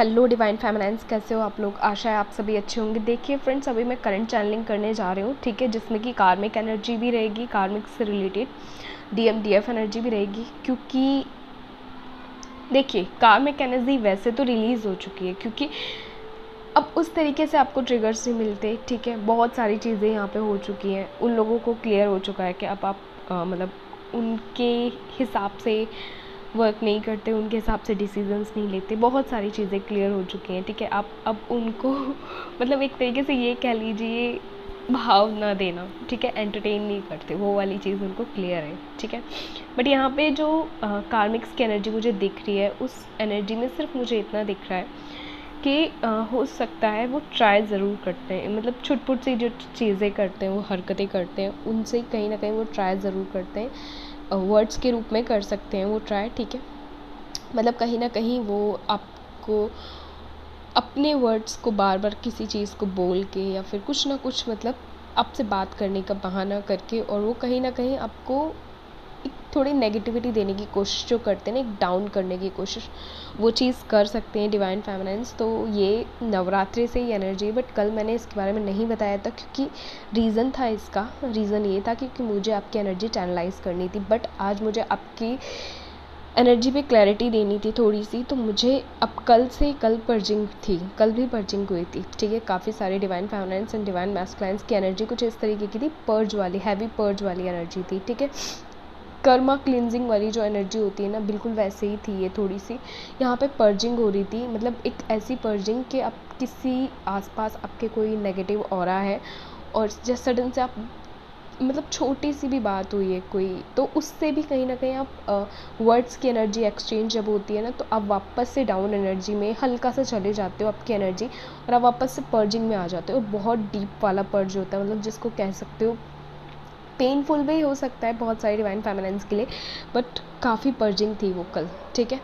Hello divine फेमिनाइन्स, कैसे हो आप लोग। आशा है आप सभी अच्छे होंगे। देखिए फ्रेंड्स, अभी मैं करंट चैनलिंग करने जा रही हूँ, ठीक है, जिसमें कि कार्मिक एनर्जी भी रहेगी, कार्मिक से रिलेटेड DMDF एनर्जी भी रहेगी। क्योंकि देखिए कार्मिक एनर्जी वैसे तो रिलीज़ हो चुकी है, क्योंकि अब उस तरीके से आपको ट्रिगर्स नहीं मिलते, ठीक है। बहुत सारी चीज़ें यहाँ पे हो चुकी हैं, उन लोगों को क्लियर हो चुका है कि अब आप मतलब उनके हिसाब से वर्क नहीं करते, उनके हिसाब से डिसीजंस नहीं लेते, बहुत सारी चीज़ें क्लियर हो चुकी हैं, ठीक है। आप अब उनको मतलब एक तरीके से ये कह लीजिए भाव ना देना, ठीक है, एंटरटेन नहीं करते, वो वाली चीज़ उनको क्लियर है, ठीक है। बट यहाँ पे जो कार्मिक्स की एनर्जी मुझे दिख रही है, उस एनर्जी में सिर्फ मुझे इतना दिख रहा है कि हो सकता है वो ट्राई ज़रूर करते हैं, मतलब छुटपुट सी जो चीज़ें करते हैं, वो हरकतें करते हैं, उनसे कहीं ना कहीं वो ट्राई ज़रूर करते हैं। वर्ड्स के रूप में कर सकते हैं वो ट्राई, ठीक है। मतलब कहीं ना कहीं वो आपको अपने वर्ड्स को बार बार किसी चीज़ को बोल के या फिर कुछ ना कुछ मतलब आपसे बात करने का बहाना करके, और वो कहीं ना कहीं आपको एक थोड़ी नेगेटिविटी देने की कोशिश जो करते हैं ना, एक डाउन करने की कोशिश, वो चीज़ कर सकते हैं डिवाइन फेमिनाइन्स। तो ये नवरात्रि से ही एनर्जी है, बट कल मैंने इसके बारे में नहीं बताया था, क्योंकि रीज़न था, इसका रीज़न ये था क्योंकि मुझे आपकी एनर्जी चैनलाइज करनी थी। बट आज मुझे आपकी एनर्जी पे क्लैरिटी देनी थी थोड़ी सी, तो मुझे अब कल पर्जिंग थी, कल भी पर्जिंग हुई थी, ठीक है। काफ़ी सारे डिवाइन फेमिनाइन्स एंड डिवाइन मैस्कुलाइन्स की एनर्जी कुछ इस तरीके की थी, पर्ज वाली, हैवी पर्ज वाली एनर्जी थी, ठीक है। कर्मा क्लिनजिंग वाली जो एनर्जी होती है ना, बिल्कुल वैसे ही थी ये थोड़ी सी। यहाँ पे पर्जिंग हो रही थी, मतलब एक ऐसी पर्जिंग कि आप किसी आसपास आपके कोई नेगेटिव ऑरा है, और जस्ट सडन से आप मतलब छोटी सी भी बात हुई है कोई, तो उससे भी कहीं ना कहीं आप वर्ड्स की एनर्जी एक्सचेंज जब होती है ना, तो आप वापस से डाउन एनर्जी में हल्का सा चले जाते हो आपकी एनर्जी, और आप वापस से पर्जिंग में आ जाते हो। बहुत डीप वाला पर्ज होता है, मतलब जिसको कह सकते हो पेनफुल भी हो सकता है बहुत सारी डिवाइन फेमिनाइन्स के लिए, बट काफ़ी पर्जिंग थी वो कल, ठीक है।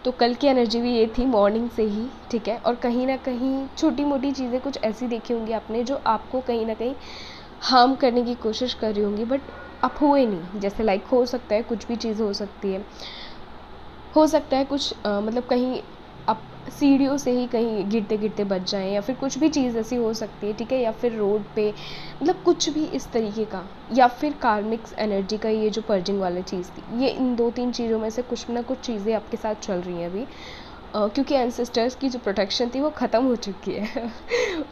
तो कल की एनर्जी भी ये थी मॉर्निंग से ही, ठीक है। और कहीं ना कहीं छोटी मोटी चीज़ें कुछ ऐसी देखी होंगी आपने जो आपको कहीं ना कहीं हार्म करने की कोशिश कर रही होंगी, बट आप हुए नहीं। जैसे लाइक हो सकता है कुछ भी चीज़ हो सकती है, हो सकता है कुछ मतलब कहीं आप सीढ़ियों से ही कहीं गिरते गिरते बच जाएं, या फिर कुछ भी चीज़ ऐसी हो सकती है, ठीक है। या फिर रोड पे, मतलब कुछ भी इस तरीके का, या फिर कार्मिक्स एनर्जी का ये जो पर्जिंग वाली चीज़ थी, ये इन 2-3 चीज़ों में से कुछ ना कुछ चीज़ें आपके साथ चल रही हैं अभी। क्योंकि एंसेस्टर्स की जो प्रोटेक्शन थी वो ख़त्म हो चुकी है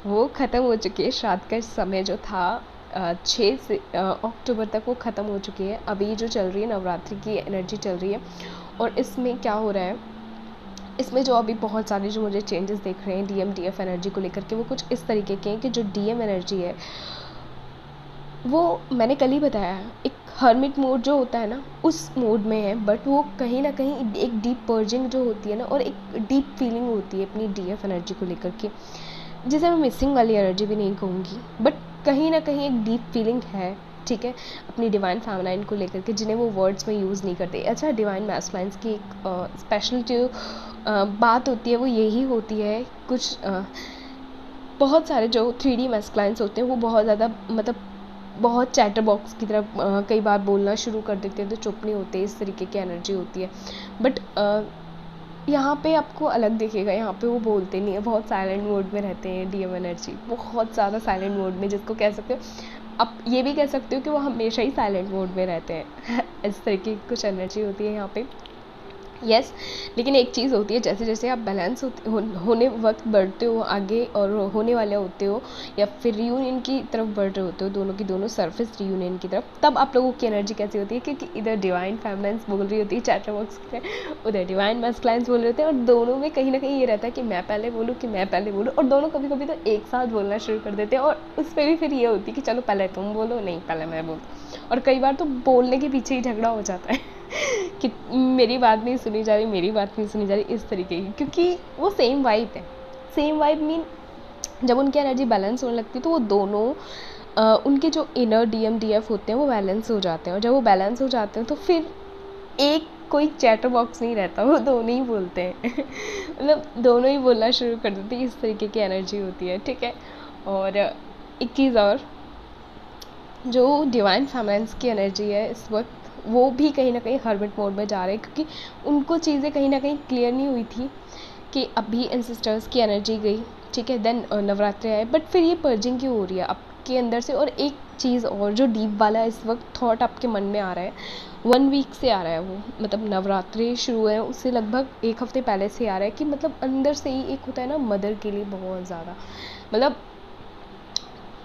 वो ख़त्म हो चुकी है। श्राद्ध का समय जो था 6 से अक्टूबर तक वो ख़त्म हो चुकी है। अभी जो चल रही है नवरात्रि की एनर्जी चल रही है, और इसमें क्या हो रहा है, इसमें जो अभी बहुत सारे जो मुझे चेंजेस देख रहे हैं DMDF एनर्जी को लेकर के, वो कुछ इस तरीके के हैं कि जो DM एनर्जी है वो मैंने कल ही बताया, एक हर्मिट मोड जो होता है ना, उस मोड में है। बट वो कहीं ना कहीं एक डीप पर्जिंग जो होती है ना, और एक डीप फीलिंग होती है अपनी DF एनर्जी को लेकर के, जिसे मैं मिसिंग वाली एनर्जी भी नहीं कहूँगी, बट कहीं ना कहीं एक डीप फीलिंग है, ठीक है, अपनी डिवाइन फेमिनाइन को लेकर के, जिन्हें वो वर्ड्स में यूज़ नहीं करते। अच्छा, डिवाइन मैस्कुलाइन्स की एक स्पेशल जो बात होती है वो यही होती है, कुछ बहुत सारे जो 3D मैस्कुलाइन्स होते हैं वो बहुत ज़्यादा मतलब बहुत चैटर बॉक्स की तरफ कई बार बोलना शुरू कर देते हैं, तो चुप नहीं होते, इस तरीके की एनर्जी होती है। बट यहाँ पे आपको अलग दिखेगा, यहाँ पे वो बोलते नहीं है, बहुत साइलेंट मोड में रहते हैं DM एनर्जी, बहुत ज़्यादा साइलेंट मोड में, जिसको कह सकते हो आप ये भी कह सकते हो कि वो हमेशा ही साइलेंट मोड में रहते हैं इस तरीके की कुछ एनर्जी होती है यहाँ पे। यस, लेकिन एक चीज़ होती है, जैसे जैसे आप बैलेंस होने वक्त बढ़ते हो आगे, और होने वाले होते हो, या फिर रियूनियन की तरफ बढ़ रहे होते हो, दोनों की दोनों सरफेस रियूनियन की तरफ, तब आप लोगों की एनर्जी कैसी होती है, क्योंकि इधर डिवाइन फेमिनाइन्स बोल रही होती है चैटर बॉक्स की तरह, उधर डिवाइन मैस्कुलाइन्स बोल रहे होते हैं, और दोनों में कहीं ना कहीं ये रहता है कि मैं पहले बोलूँ, और दोनों कभी कभी तो एक साथ बोलना शुरू कर देते हैं, और उस पर भी फिर ये होती है कि चलो पहले तुम बोलो, नहीं पहले मैं बोलूँ, और कई बार तो बोलने के पीछे ही झगड़ा हो जाता है कि मेरी बात नहीं सुनी जा रही, इस तरीके की, क्योंकि वो सेम वाइब है। सेम वाइब मीन जब उनकी एनर्जी बैलेंस होने लगती है, तो वो दोनों उनके जो इनर DMDF होते हैं वो बैलेंस हो जाते हैं, और जब वो बैलेंस हो जाते हैं तो फिर एक कोई चैटर बॉक्स नहीं रहता, वो दोनों ही बोलते हैं मतलब दोनों ही बोलना शुरू कर देते हैं, इस तरीके की एनर्जी होती है, ठीक है। और एक चीज़ और, जो डिवाइन फेमिनाइन्स की एनर्जी है इस वक्त, वो भी कहीं ना कहीं हर्मिट मोड में जा रहे हैं, क्योंकि उनको चीज़ें कहीं ना कहीं क्लियर नहीं हुई थी कि अभी एंसेस्टर्स की एनर्जी गई, ठीक है, देन नवरात्रि आए, बट फिर ये पर्जिंग क्यों हो रही है आपके अंदर से। और एक चीज़ और जो डीप वाला इस वक्त थॉट आपके मन में आ रहा है, 1 वीक से आ रहा है वो, मतलब नवरात्रि शुरू है उससे लगभग 1 हफ्ते पहले से आ रहा है कि मतलब अंदर से ही एक होता है ना मदर के लिए बहुत ज़्यादा, मतलब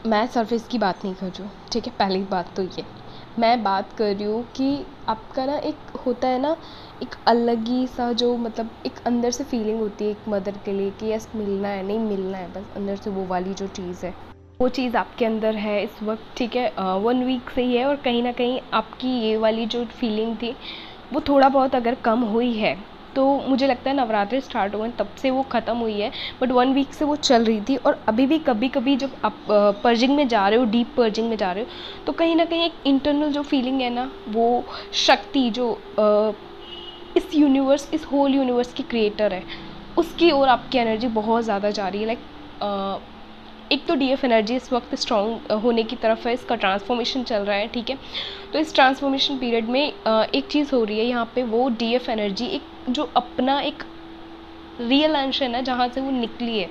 मैं सरफेस की बात नहीं कर रही हूँ, ठीक है, पहली बात तो ये मैं बात कर रही हूँ कि आपका ना एक होता है ना एक अलग ही सा जो मतलब एक अंदर से फीलिंग होती है एक मदर के लिए कि यस मिलना है, नहीं मिलना है, बस अंदर से वो वाली जो चीज़ है वो चीज़ आपके अंदर है इस वक्त, ठीक है। 1 वीक से ही है और कहीं ना कहीं आपकी ये वाली जो फीलिंग थी वो थोड़ा बहुत अगर कम हुई है तो मुझे लगता है नवरात्रि स्टार्ट हुए तब से वो ख़त्म हुई है, बट 1 वीक से वो चल रही थी। और अभी भी कभी कभी जब आप पर्जिंग में जा रहे हो, डीप पर्जिंग में जा रहे हो, तो कहीं ना कहीं एक इंटरनल जो फीलिंग है ना, वो शक्ति जो इस यूनिवर्स, इस होल यूनिवर्स की क्रिएटर है, उसकी ओर आपकी एनर्जी बहुत ज़्यादा जा रही है। लाइक एक तो डीएफ एनर्जी इस वक्त स्ट्रॉन्ग होने की तरफ है, इसका ट्रांसफॉर्मेशन चल रहा है, ठीक है। तो इस ट्रांसफॉर्मेशन पीरियड में एक चीज़ हो रही है यहाँ पे, वो डीएफ एनर्जी एक जो अपना एक रियल अंश है ना, जहाँ से वो निकली है,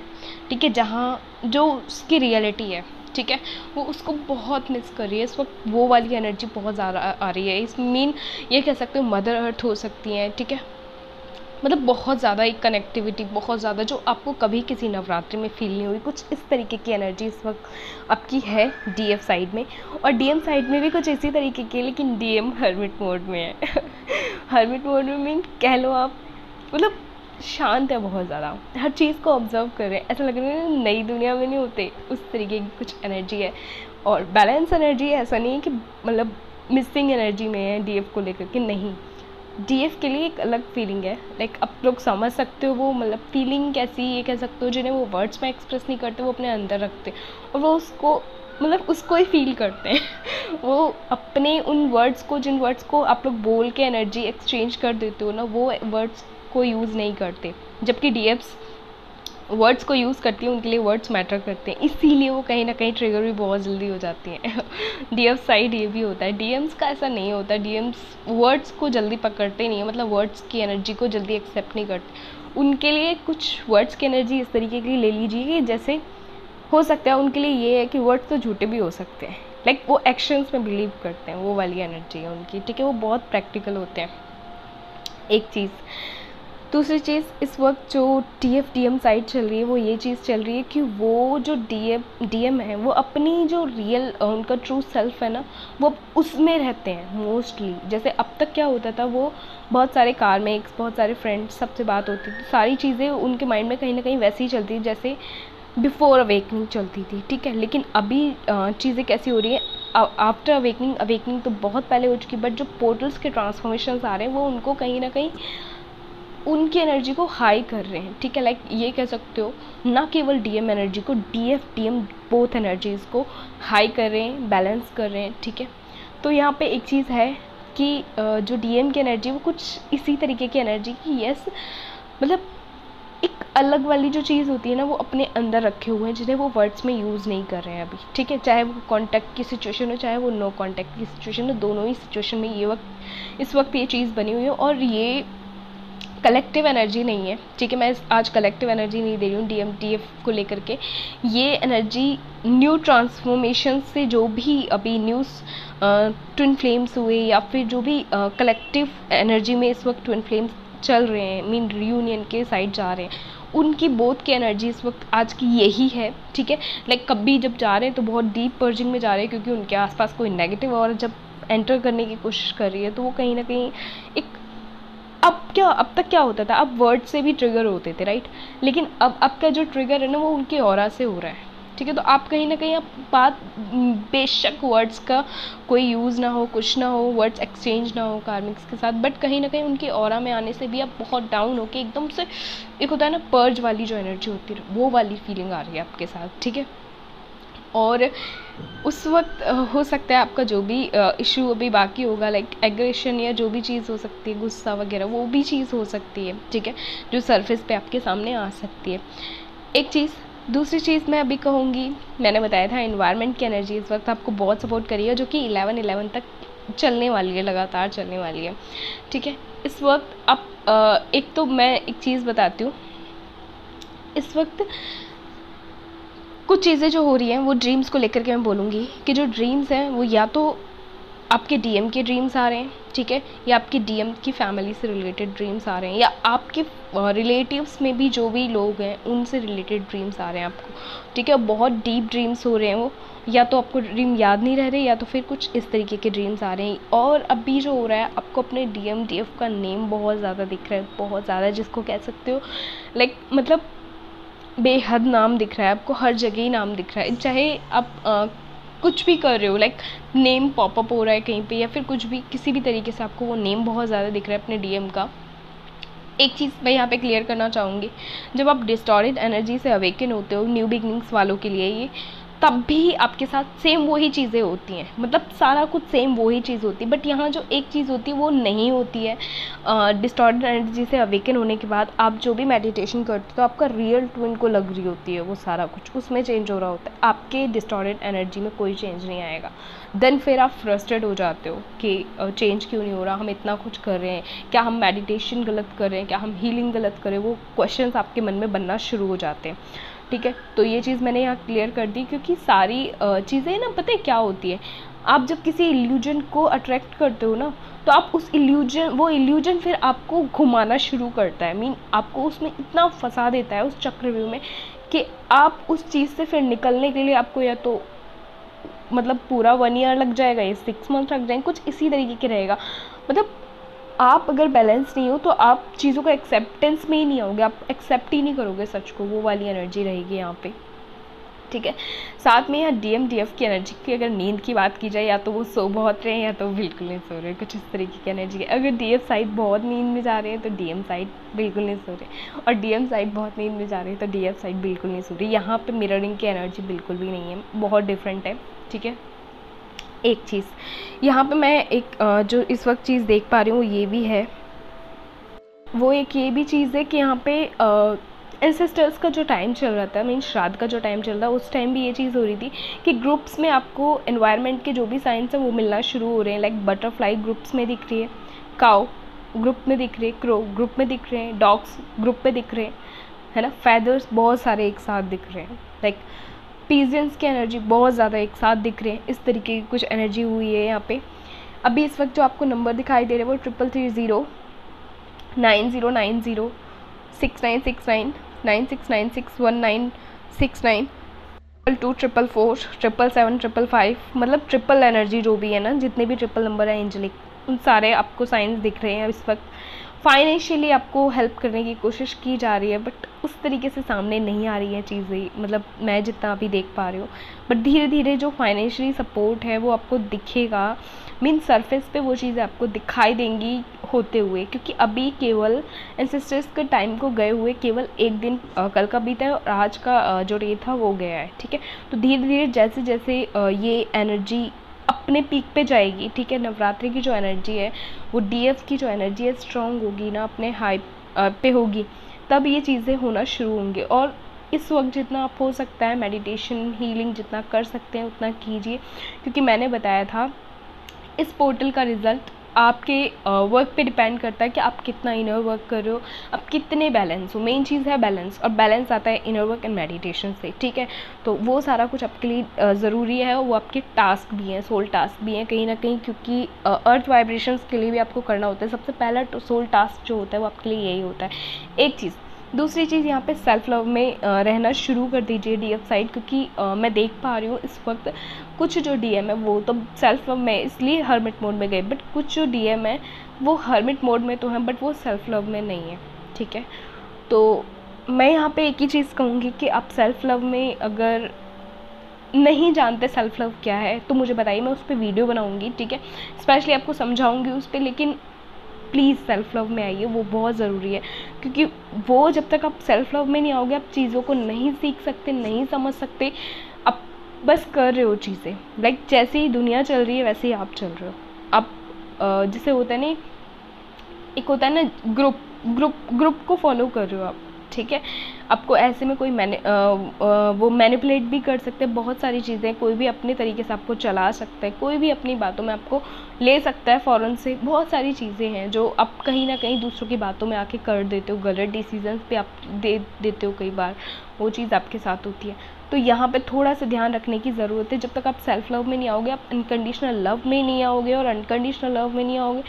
ठीक है, जहाँ जो उसकी रियलिटी है, ठीक है, वो उसको बहुत मिस कर रही है इस वक्त। वो वाली एनर्जी बहुत ज़्यादा आ रही है। इस मीन ये कह सकते हो मदर अर्थ हो सकती हैं, ठीक है, मतलब बहुत ज़्यादा एक कनेक्टिविटी, बहुत ज़्यादा जो आपको कभी किसी नवरात्रि में फील नहीं हुई, कुछ इस तरीके की एनर्जी इस वक्त आपकी है डीएफ साइड में। और डीएम साइड में भी कुछ इसी तरीके की, लेकिन डीएम हर्मिट मोड में है हर्मिट मोड में मीन कह लो आप, मतलब शांत है बहुत ज़्यादा, हर चीज़ को ऑब्जर्व कर रहे हैं, ऐसा लग रहा है नई दुनिया में नहीं होते, उस तरीके की कुछ एनर्जी है। और बैलेंस एनर्जी है, ऐसा नहीं है कि मतलब मिसिंग एनर्जी में है डीएफ को लेकर के, नहीं, डीएफ के लिए एक अलग फीलिंग है। लाइक आप लोग समझ सकते हो वो मतलब फीलिंग कैसी, ये कह सकते हो जिन्हें वो वर्ड्स में एक्सप्रेस नहीं करते वो अपने अंदर रखते और वो उसको मतलब उसको ही फील करते हैं वो अपने उन वर्ड्स को, जिन वर्ड्स को आप लोग बोल के एनर्जी एक्सचेंज कर देते हो ना, वो वर्ड्स को यूज़ नहीं करते, जबकि डीएफ्स वर्ड्स को यूज़ करती है, उनके लिए वर्ड्स मैटर करते हैं, इसीलिए वो कहीं ना कहीं ट्रिगर भी बहुत जल्दी हो जाती हैं डीएफ साइड ये भी होता है, डीएम्स का ऐसा नहीं होता, डीएम्स वर्ड्स को जल्दी पकड़ते नहीं है, मतलब वर्ड्स की एनर्जी को जल्दी एक्सेप्ट नहीं करते। उनके लिए कुछ वर्ड्स की एनर्जी इस तरीके की ले लीजिए कि जैसे हो सकता है उनके लिए ये है कि वर्ड्स तो झूठे भी हो सकते हैं, लाइक वो एक्शंस में बिलीव करते हैं, वो वाली एनर्जी है उनकी, ठीक है, वो बहुत प्रैक्टिकल होते हैं। एक चीज़, दूसरी चीज़, इस वक्त जो डीएफ डीएम साइड चल रही है वो ये चीज़ चल रही है कि वो जो डीएम है वो अपनी जो रियल उनका ट्रू सेल्फ है ना, वो उसमें रहते हैं मोस्टली। जैसे अब तक क्या होता था, वो बहुत सारे कार्मिक्स, बहुत सारे फ्रेंड्स, सबसे बात होती थी, सारी चीज़ें उनके माइंड में कहीं ना कहीं वैसी ही चलती थी जैसे बिफोर अवेकनिंग चलती थी, ठीक है। लेकिन अभी चीज़ें कैसी हो रही है, आफ्टर अवेकनिंग तो बहुत पहले हो चुकी, बट जो पोर्टल्स के ट्रांसफॉर्मेशंस आ रहे हैं वो उनको कहीं ना कहीं उनकी एनर्जी को हाई कर रहे हैं, ठीक है। लाइक ये कह सकते हो ना केवल डीएम एनर्जी को, डीएफ डीएम बोथ एनर्जीज़ को हाई कर रहे हैं, बैलेंस कर रहे हैं, ठीक है। तो यहाँ पे एक चीज़ है कि जो डीएम की एनर्जी वो कुछ इसी तरीके की एनर्जी की, यस, मतलब एक अलग वाली जो चीज़ होती है ना वो अपने अंदर रखे हुए हैं, जिन्हें वो वर्ड्स में यूज़ नहीं कर रहे हैं अभी, ठीक है। चाहे वो कॉन्टैक्ट की सिचुएशन हो, चाहे वो नो कॉन्टैक्ट की सिचुएशन हो, दोनों ही सिचुएशन में इस वक्त ये चीज़ बनी हुई है। और ये कलेक्टिव एनर्जी नहीं है, ठीक है, मैं आज कलेक्टिव एनर्जी नहीं दे रही हूँ डीएम डीएफ को लेकर के। ये एनर्जी न्यू ट्रांसफॉर्मेशन से जो भी अभी न्यूज़ ट्विन फ्लेम्स हुए या फिर जो भी कलेक्टिव एनर्जी में इस वक्त ट्विन फ्लेम्स चल रहे हैं, मीन रियूनियन के साइड जा रहे हैं, उनकी बोथ की एनर्जी इस वक्त आज की यही है, ठीक है। लाइक कभी जब जा रहे हैं तो बहुत डीप पर्जिंग में जा रहे हैं क्योंकि उनके आसपास कोई नेगेटिव और जब एंटर करने की कोशिश कर रही है तो वो कहीं ना कहीं एक अब तक क्या होता था, अब वर्ड से भी ट्रिगर होते थे, राइट, लेकिन अब आपका जो ट्रिगर है ना वो उनके ऑरा से हो रहा है, ठीक है। तो आप कहीं ना कहीं आप बात, बेशक वर्ड्स का कोई यूज़ ना हो, कुछ ना हो, वर्ड्स एक्सचेंज ना हो कार्मिक्स के साथ, बट कहीं ना कहीं उनके ऑरा में आने से भी आप बहुत डाउन हो के एकदम से, एक होता है ना पर्ज वाली जो एनर्जी होती है, वो वाली फीलिंग आ रही है आपके साथ, ठीक है। और उस वक्त हो सकता है आपका जो भी इशू अभी बाकी होगा, लाइक एग्रेशन या जो भी चीज़ हो सकती है, गुस्सा वगैरह, वो भी चीज़ हो सकती है, ठीक है, जो सरफेस पे आपके सामने आ सकती है। एक चीज़, दूसरी चीज़ मैं अभी कहूँगी, मैंने बताया था एनवायरनमेंट की एनर्जी इस वक्त आपको बहुत सपोर्ट करी है, जो कि 11/11 तक चलने वाली है, लगातार चलने वाली है, ठीक है। इस वक्त आप एक तो मैं एक चीज़ बताती हूँ इस वक्त कुछ चीज़ें जो हो रही हैं वो ड्रीम्स को लेकर के मैं बोलूँगी कि जो ड्रीम्स हैं वो या तो आपके डीएम के ड्रीम्स आ रहे हैं, ठीक है, या आपकी डीएम की फैमिली से रिलेटेड ड्रीम्स आ रहे हैं, या आपके रिलेटिव्स में भी जो भी लोग हैं उनसे रिलेटेड ड्रीम्स आ रहे हैं आपको, ठीक है। बहुत डीप ड्रीम्स हो रहे हैं वो, या तो आपको ड्रीम याद नहीं रह रहे, या तो फिर कुछ इस तरीके के ड्रीम्स आ रहे हैं। और अभी जो हो रहा है, आपको अपने डीएम डीएफ का नेम बहुत ज़्यादा दिख रहा है, बहुत ज़्यादा, जिसको कह सकते हो लाइक मतलब बेहद नाम दिख रहा है आपको, हर जगह ही नाम दिख रहा है। चाहे आप कुछ भी कर रहे हो, लाइक नेम पॉपअप हो रहा है कहीं पे, या फिर कुछ भी किसी भी तरीके से आपको वो नेम बहुत ज़्यादा दिख रहा है अपने डीएम का। एक चीज़ मैं यहाँ पे क्लियर करना चाहूँगी, जब आप डिस्टॉर्टेड एनर्जी से अवेकन होते हो, न्यू बिगनिंग्स वालों के लिए ये, तब भी आपके साथ सेम वही चीज़ें होती हैं, मतलब सारा कुछ सेम वही चीज़ होती है। बट यहाँ जो एक चीज़ होती है वो नहीं होती है। डिस्टॉर्टेड एनर्जी से अवेकन होने के बाद आप जो भी मेडिटेशन करते हो तो आपका रियल ट्विन को लग रही होती है वो सारा कुछ, उसमें चेंज हो रहा होता है। आपके डिस्टॉर्टेड एनर्जी में कोई चेंज नहीं आएगा। देन फिर आप फ्रस्ट्रेट हो जाते हो कि चेंज क्यों नहीं हो रहा, हम इतना कुछ कर रहे हैं, क्या हम मेडिटेशन गलत कर रहे हैं, क्या हम हीलिंग गलत कर रहे हैं, वो क्वेश्चंस आपके मन में बनना शुरू हो जाते हैं, ठीक है। तो ये चीज़ मैंने यहाँ क्लियर कर दी, क्योंकि सारी चीज़ें ना पता है क्या होती है, आप जब किसी इल्यूजन को अट्रैक्ट करते हो ना, तो आप उस वो इल्यूजन फिर आपको घुमाना शुरू करता है, मीन आपको उसमें इतना फंसा देता है उस चक्रव्यूह में कि आप उस चीज़ से फिर निकलने के लिए आपको या तो मतलब पूरा 1 ईयर लग जाएगा या 6 मंथ लग जाएंगे, कुछ इसी तरीके के रहेगा। मतलब आप अगर बैलेंस नहीं हो तो आप चीज़ों का एक्सेप्टेंस में ही नहीं आओगे, आप एक्सेप्ट ही नहीं करोगे सच को, वो वाली एनर्जी रहेगी यहाँ पे, ठीक है। साथ में यहाँ डीएम डीएफ की एनर्जी की अगर नींद की बात की जाए, या तो वो सो बहुत रहे हैं या तो बिल्कुल नहीं सो रहे, कुछ इस तरीके की एनर्जी है। अगर डीएफ साइड बहुत नींद में जा रहे हैं तो डीएम साइड बिल्कुल नहीं सो रहे, और डीएम साइड बहुत नींद में जा रही है तो डीएफ साइड बिल्कुल नहीं सो रही। यहाँ पे मिररिंग की एनर्जी बिल्कुल भी नहीं है, बहुत डिफरेंट है, ठीक है। एक चीज़ यहाँ पे मैं एक जो इस वक्त चीज़ देख पा रही हूँ ये भी है, वो एक ये भी चीज़ है कि यहाँ पे एंसेस्टर्स का जो टाइम चल रहा था, मीन श्राद्ध का जो टाइम चल रहा है, उस टाइम भी ये चीज़ हो रही थी कि ग्रुप्स में आपको एनवायरनमेंट के जो भी साइंस हैं वो मिलना शुरू हो रहे हैं। लाइक बटरफ्लाई ग्रुप्स में दिख रही है, काउ ग्रुप में दिख रही है, क्रो ग्रुप में दिख रहे हैं, डॉग्स ग्रुप में दिख रहे हैं, है ना, फैदर्स बहुत सारे एक साथ दिख रहे हैं, लाइक पीजियंस की एनर्जी बहुत ज़्यादा एक साथ दिख रहे हैं। इस तरीके की कुछ एनर्जी हुई है यहाँ पे। अभी इस वक्त जो आपको नंबर दिखाई दे रहे हैं वो 3330 9090 6969 9696 1969 2244 777 555, मतलब ट्रिपल एनर्जी जो भी है ना, जितने भी ट्रिपल नंबर है एंजेलिक, उन सारे आपको साइंस दिख रहे हैं। इस वक्त फाइनेंशियली आपको हेल्प करने की कोशिश की जा रही है, बट उस तरीके से सामने नहीं आ रही है चीज़ें, मतलब मैं जितना अभी देख पा रही हूँ। बट धीरे धीरे जो फाइनेंशियली सपोर्ट है वो आपको दिखेगा, मीन सरफेस पे वो चीज़ें आपको दिखाई देंगी होते हुए, क्योंकि अभी केवल एंसेस्टर्स के टाइम को गए हुए केवल एक दिन कल का बीता है और आज का जो डे था वो गया है, ठीक है। तो धीरे धीरे जैसे जैसे ये एनर्जी अपने पीक पे जाएगी, ठीक है, नवरात्रि की जो एनर्जी है वो डीएफ की जो एनर्जी है स्ट्रॉन्ग होगी ना, अपने हाई पे होगी, तब ये चीज़ें होना शुरू होंगी। और इस वक्त जितना आप हो सकता है मेडिटेशन हीलिंग जितना कर सकते हैं उतना कीजिए, क्योंकि मैंने बताया था इस पोर्टल का रिज़ल्ट आपके वर्क पे डिपेंड करता है कि आप कितना इनर वर्क कर रहे हो, आप कितने बैलेंस हो। मेन चीज़ है बैलेंस, और बैलेंस आता है इनर वर्क एंड मेडिटेशन से, ठीक है। तो वो सारा कुछ आपके लिए ज़रूरी है, और वो आपके टास्क भी हैं, सोल टास्क भी हैं कहीं ना कहीं, क्योंकि अर्थ वाइब्रेशंस के लिए भी आपको करना होता है। सबसे पहला सोल टास्क जो होता है वो आपके लिए यही होता है। एक चीज़, दूसरी चीज़ यहाँ पे सेल्फ लव में रहना शुरू कर दीजिए डीएफ साइड, क्योंकि मैं देख पा रही हूँ इस वक्त कुछ जो डीएम है वो तो सेल्फ लव में इसलिए हर्मिट मोड में गए, बट कुछ जो डीएम है वो हर्मिट मोड में तो हैं बट वो सेल्फ लव में नहीं है, ठीक है। तो मैं यहाँ पे एक ही चीज़ कहूँगी कि आप सेल्फ लव में अगर नहीं जानते सेल्फ लव क्या है तो मुझे बताइए, मैं उस पर वीडियो बनाऊँगी, ठीक है, स्पेशली आपको समझाऊँगी उस पर। लेकिन प्लीज़ सेल्फ लव में आइए, वो बहुत ज़रूरी है, क्योंकि वो जब तक आप सेल्फ लव में नहीं आओगे आप चीज़ों को नहीं सीख सकते, नहीं समझ सकते, आप बस कर रहे हो चीज़ें, लाइक जैसे ही दुनिया चल रही है वैसे ही आप चल रहे हो। आप जैसे होता है ना, एक होता है ना ग्रुप को फॉलो कर रहे हो आप, ठीक है। आपको ऐसे में कोई वो मैनिपुलेट भी कर सकते हैं, बहुत सारी चीज़ें, कोई भी अपने तरीके से आपको चला सकता है, कोई भी अपनी बातों में आपको ले सकता है फ़ौरन से। बहुत सारी चीज़ें हैं जो आप कहीं ना कहीं दूसरों की बातों में आके कर देते हो, गलत डिसीजंस पे आप दे देते हो, कई बार वो चीज़ आपके साथ होती है। तो यहाँ पे थोड़ा सा ध्यान रखने की ज़रूरत है। जब तक आप सेल्फ लव में नहीं आओगे, आप अनकंडीशनल लव में नहीं आओगे, और अनकंडीशनल लव में नहीं आओगे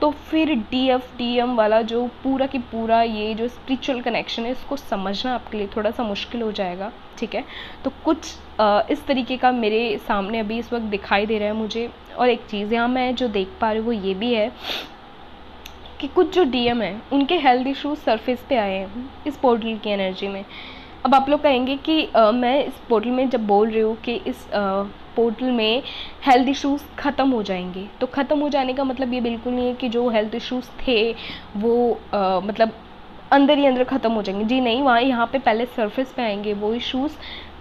तो फिर DFDM वाला जो पूरा की पूरा ये जो स्पिरिचुअल कनेक्शन है, इसको समझना आपके लिए थोड़ा सा मुश्किल हो जाएगा, ठीक है। तो कुछ इस तरीके का मेरे सामने अभी इस वक्त दिखाई दे रहा है मुझे। और एक चीज़ यहाँ मैं जो देख पा रही हूँ वो ये भी है कि कुछ जो DM है उनके हेल्थ इश्यूज सरफेस पे आए हैं इस पोर्टल की एनर्जी में। अब आप लोग कहेंगे कि मैं इस पोर्टल में जब बोल रही हूँ कि इस पोर्टल में हेल्थ इश्यूज ख़त्म हो जाएंगे, तो ख़त्म हो जाने का मतलब ये बिल्कुल नहीं है कि जो हेल्थ इश्यूज थे वो मतलब अंदर ही अंदर ख़त्म हो जाएंगे। जी नहीं, वहाँ यहाँ पे पहले सरफेस पे आएंगे वो इश्यूज़,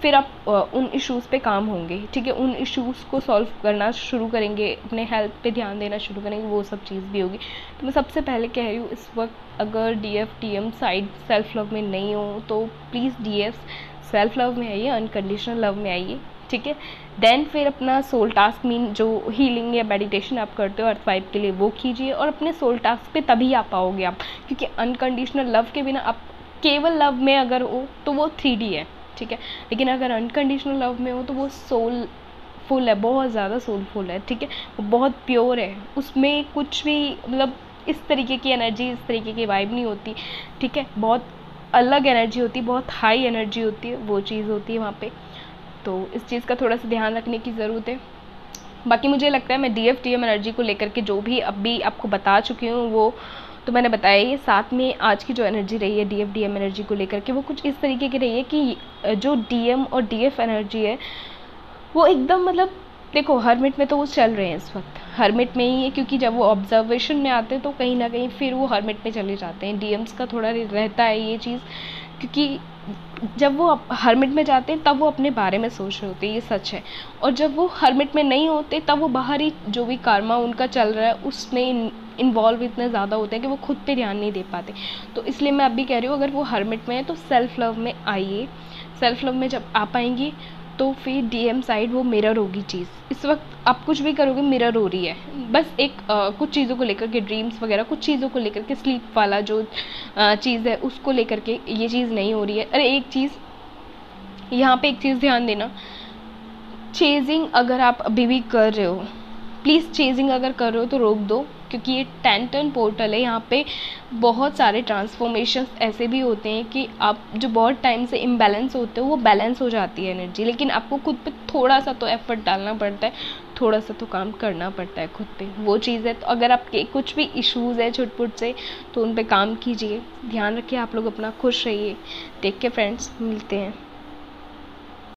फिर आप उन इश्यूज़ पे काम होंगे, ठीक है। उन इश्यूज़ को सॉल्व करना शुरू करेंगे, अपने हेल्थ पे ध्यान देना शुरू करेंगे, वो सब चीज़ भी होगी। तो मैं सबसे पहले कह रही हूँ, इस वक्त अगर DFDM साइड सेल्फ लव में नहीं हो तो प्लीज़ DS सेल्फ लव में आइए, अनकंडीशनल लव में आइए, ठीक है। देन फिर अपना सोल टास्क मीन जो हीलिंग या मेडिटेशन आप करते हो अर्थ वाइब के लिए, वो कीजिए, और अपने सोल टास्क पे तभी आ पाओगे आप, क्योंकि अनकंडीशनल लव के बिना आप केवल लव में अगर हो तो वो 3D है, ठीक है। लेकिन अगर अनकंडीशनल लव में हो तो वो सोलफुल है, बहुत ज़्यादा सोलफुल है, ठीक है। वो बहुत प्योर है, उसमें कुछ भी मतलब इस तरीके की एनर्जी, इस तरीके की वाइब नहीं होती, ठीक है। बहुत अलग एनर्जी होती है, बहुत हाई एनर्जी होती है, वो चीज़ होती है वहाँ पे। तो इस चीज़ का थोड़ा सा ध्यान रखने की ज़रूरत है। बाकी मुझे लगता है मैं DFDM एनर्जी को लेकर के जो भी अभी आपको बता चुकी हूँ वो तो मैंने बताया ही है। साथ में आज की जो एनर्जी रही है DFDM एनर्जी को लेकर के, वो कुछ इस तरीके की रही है कि जो DM और DF एनर्जी है वो एकदम मतलब देखो, हर्मिट में तो वो चल रहे हैं इस वक्त, हर्मिट में ही है, क्योंकि जब वो ऑब्जर्वेशन में आते हैं तो कहीं ना कहीं फिर वो हर्मिट में चले जाते हैं। DMs का थोड़ा रहता है ये चीज़, क्योंकि जब वो हर्मिट में जाते हैं तब वो अपने बारे में सोच रहे होते हैं, ये सच है। और जब वो हर्मिट में नहीं होते तब वो बाहरी जो भी कर्मा उनका चल रहा है उसमें इन्वॉल्व इतने ज़्यादा होते हैं कि वो खुद पे ध्यान नहीं दे पाते। तो इसलिए मैं अभी कह रही हूँ, अगर वो हर्मिट में है तो सेल्फ लव में आइए। सेल्फ लव में जब आ पाएंगी तो फिर DM साइड वो मिरर होगी चीज़। इस वक्त आप कुछ भी करोगे मिरर हो रही है, बस एक कुछ चीज़ों को लेकर के, ड्रीम्स वगैरह कुछ चीज़ों को लेकर के, स्लीप वाला जो चीज़ है उसको लेकर के ये चीज़ नहीं हो रही है। अरे एक चीज़ यहाँ पे, एक चीज़ ध्यान देना, चेजिंग अगर आप अभी भी कर रहे हो, प्लीज़ चेजिंग अगर कर रहे हो तो रोक दो, क्योंकि ये 10 टन पोर्टल है। यहाँ पे बहुत सारे ट्रांसफॉर्मेशंस ऐसे भी होते हैं कि आप जो बहुत टाइम से इम्बैलेंस होते हो वो बैलेंस हो जाती है एनर्जी, लेकिन आपको खुद पे थोड़ा सा तो एफर्ट डालना पड़ता है, थोड़ा सा तो काम करना पड़ता है खुद पे, वो चीज़ है। तो अगर आपके कुछ भी इश्यूज़ है छुटपुट से तो उन पे काम कीजिए। ध्यान रखिए आप लोग अपना, खुश रहिए। टेक केयर फ्रेंड्स, मिलते हैं।